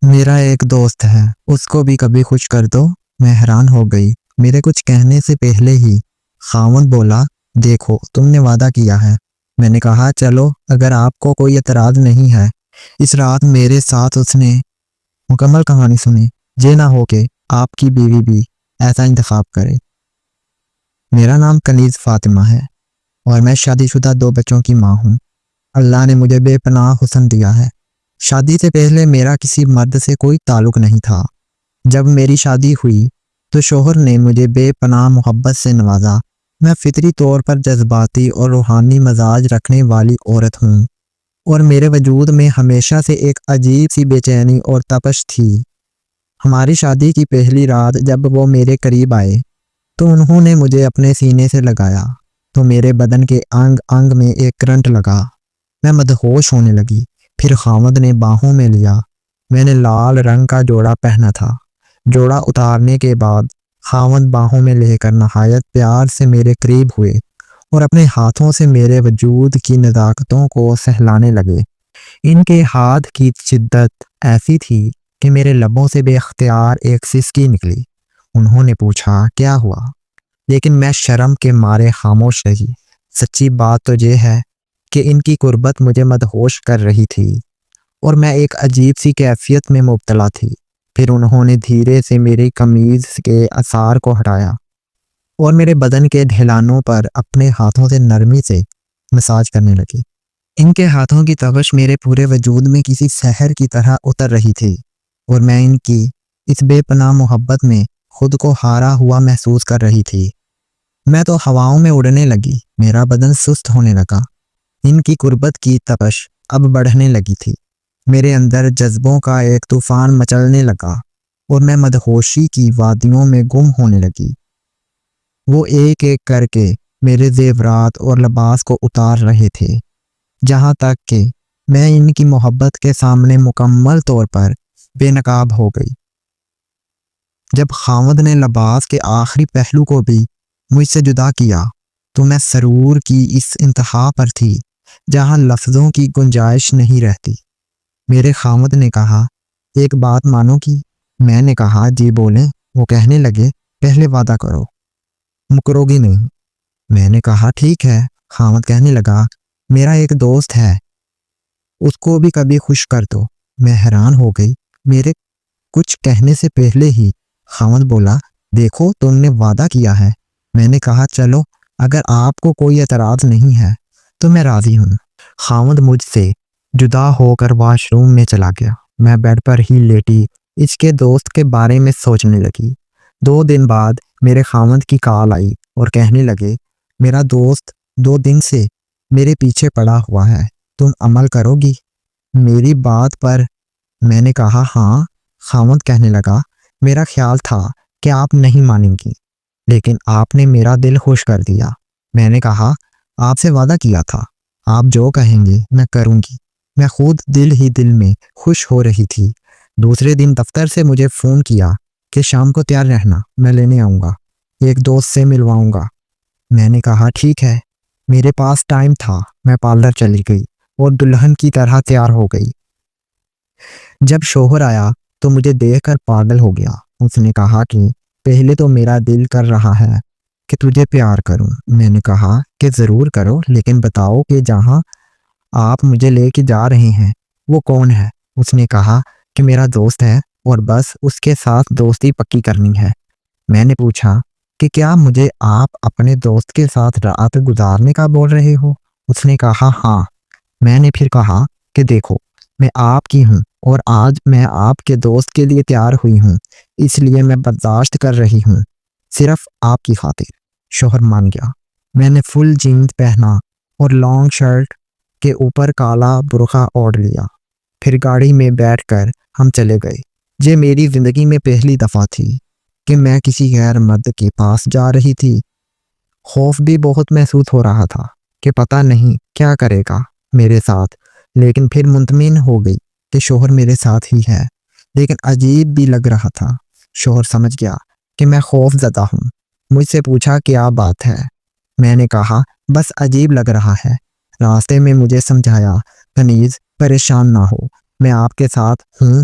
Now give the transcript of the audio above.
میرا ایک دوست ہے، اس کو بھی کبھی خوش کر دو۔ میں حیران ہو گئی۔ میرے کچھ کہنے سے پہلے ہی خاوند بولا، دیکھو تم نے وعدہ کیا ہے۔ میں نے کہا چلو اگر آپ کو کوئی اعتراض نہیں ہے۔ اس رات میرے ساتھ اس نے مکمل کہانی سنی۔ یہ نہ ہو کہ آپ کی بیوی بھی ایسا انتخاب کرے۔ میرا نام کنیز فاطمہ ہے اور میں شادی شدہ 2 بچوں کی ماں ہوں۔ اللہ نے مجھے بے پناہ حسن دیا ہے۔ شادی سے پہلے میرا کسی مرد سے کوئی تعلق نہیں تھا۔ جب میری شادی ہوئی تو شوہر نے مجھے بے پناہ محبت سے نوازا۔ میں فطری طور پر جذباتی اور روحانی مزاج رکھنے والی عورت ہوں اور میرے وجود میں ہمیشہ سے ایک عجیب سی بے چینی اور تپش تھی۔ ہماری شادی کی پہلی رات جب وہ میرے قریب آئے تو انہوں نے مجھے اپنے سینے سے لگایا تو میرے بدن کے انگ انگ میں ایک کرنٹ لگا۔ میں مدہوش ہونے لگی۔ پھر خاوند نے باہوں میں لیا۔ میں نے لال رنگ کا جوڑا پہنا تھا۔ جوڑا اتارنے کے بعد خاوند باہوں میں لے کر نہایت پیار سے میرے قریب ہوئے اور اپنے ہاتھوں سے میرے وجود کی نزاکتوں کو سہلانے لگے۔ ان کے ہاتھ کی شدت ایسی تھی کہ میرے لبوں سے بے اختیار ایک سسکی نکلی۔ انہوں نے پوچھا کیا ہوا، لیکن میں شرم کے مارے خاموش رہی۔ سچی بات تو یہ ہے کہ ان کی قربت مجھے مدہوش کر رہی تھی اور میں ایک عجیب سی کیفیت میں مبتلا تھی۔ پھر انہوں نے دھیرے سے میری قمیض کے آثار کو ہٹایا اور میرے بدن کے ڈھلانوں پر اپنے ہاتھوں سے نرمی سے مساج کرنے لگے۔ ان کے ہاتھوں کی تپش میرے پورے وجود میں کسی سحر کی طرح اتر رہی تھی اور میں ان کی اس بے پناہ محبت میں خود کو ہارا ہوا محسوس کر رہی تھی۔ میں تو ہواؤں میں اڑنے لگی۔ میرا بدن سست ہونے لگا۔ ان کی قربت کی تپش اب بڑھنے لگی تھی۔ میرے اندر جذبوں کا ایک طوفان مچلنے لگا اور میں مدہوشی کی وادیوں میں گم ہونے لگی۔ وہ ایک ایک کر کے میرے زیورات اور لباس کو اتار رہے تھے، جہاں تک کہ میں ان کی محبت کے سامنے مکمل طور پر بے نقاب ہو گئی۔ جب خاوند نے لباس کے آخری پہلو کو بھی مجھ سے جدا کیا تو میں سرور کی اس انتہا پر تھی جہاں لفظوں کی گنجائش نہیں رہتی۔ میرے خاوند نے کہا، ایک بات مانو گی؟ میں نے کہا جی بولیں۔ وہ کہنے لگے، پہلے وعدہ کرو، مکرو گی نہیں۔ میں نے کہا ٹھیک ہے۔ خاوند کہنے لگا، میرا ایک دوست ہے، اس کو بھی کبھی خوش کر دو۔ میں حیران ہو گئی۔ میرے کچھ کہنے سے پہلے ہی خاوند بولا، دیکھو تم نے وعدہ کیا ہے۔ میں نے کہا چلو اگر آپ کو کوئی اعتراض نہیں ہے تو میں راضی ہوں۔ خاوند مجھ سے جدا ہو کر واش روم میں چلا گیا۔ میں بیڈ پر ہی لیٹی اس کے دوست کے بارے میں سوچنے لگی۔ 2 دن بعد میرے خاوند کی کال آئی اور کہنے لگے، میرا دوست 2 دن سے میرے پیچھے پڑا ہوا ہے، تم عمل کرو گی میری بات پر؟ میں نے کہا ہاں۔ خاوند کہنے لگا، میرا خیال تھا کہ آپ نہیں مانیں گی، لیکن آپ نے میرا دل خوش کر دیا۔ میں نے کہا آپ سے وعدہ کیا تھا، آپ جو کہیں گے میں کروں گی۔ میں خود دل ہی دل میں خوش ہو رہی تھی۔ دوسرے دن دفتر سے مجھے فون کیا کہ شام کو تیار رہنا، میں لینے آؤں گا، ایک دوست سے ملواؤں گا۔ میں نے کہا ٹھیک ہے۔ میرے پاس ٹائم تھا۔ میں پارلر چلی گئی اور دلہن کی طرح تیار ہو گئی۔ جب شوہر آیا تو مجھے دیکھ کر پاگل ہو گیا۔ اس نے کہا کہ پہلے تو میرا دل کر رہا ہے کہ تجھے پیار کروں۔ میں نے کہا کہ ضرور کرو، لیکن بتاؤ کہ جہاں آپ مجھے لے کے جا رہے ہیں وہ کون ہے؟ اس نے کہا کہ میرا دوست ہے اور بس اس کے ساتھ دوستی پکی کرنی ہے۔ میں نے پوچھا کہ کیا مجھے آپ اپنے دوست کے ساتھ رات گزارنے کا بول رہے ہو؟ اس نے کہا ہاں۔ میں نے پھر کہا کہ دیکھو میں آپ کی ہوں اور آج میں آپ کے دوست کے لیے تیار ہوئی ہوں، اس لیے میں برداشت کر رہی ہوں، صرف آپ کی خاطر۔ شوہر مان گیا۔ میں نے فل جینز پہنا اور لانگ شرٹ کے اوپر کالا برقع اوڑھ لیا۔ پھر گاڑی میں بیٹھ کر ہم چلے گئے۔ یہ میری زندگی میں پہلی دفعہ تھی کہ میں کسی غیر مرد کے پاس جا رہی تھی۔ خوف بھی بہت محسوس ہو رہا تھا کہ پتہ نہیں کیا کرے گا میرے ساتھ، لیکن پھر مطمئن ہو گئی کہ شوہر میرے ساتھ ہی ہے۔ لیکن عجیب بھی لگ رہا تھا۔ شوہر سمجھ گیا کہ میں خوف زدہ ہوں۔ مجھ سے پوچھا کیا بات ہے؟ میں نے کہا بس عجیب لگ رہا ہے۔ راستے میں مجھے سمجھایا، کنیز پریشان نہ ہو، میں آپ کے ساتھ ہوں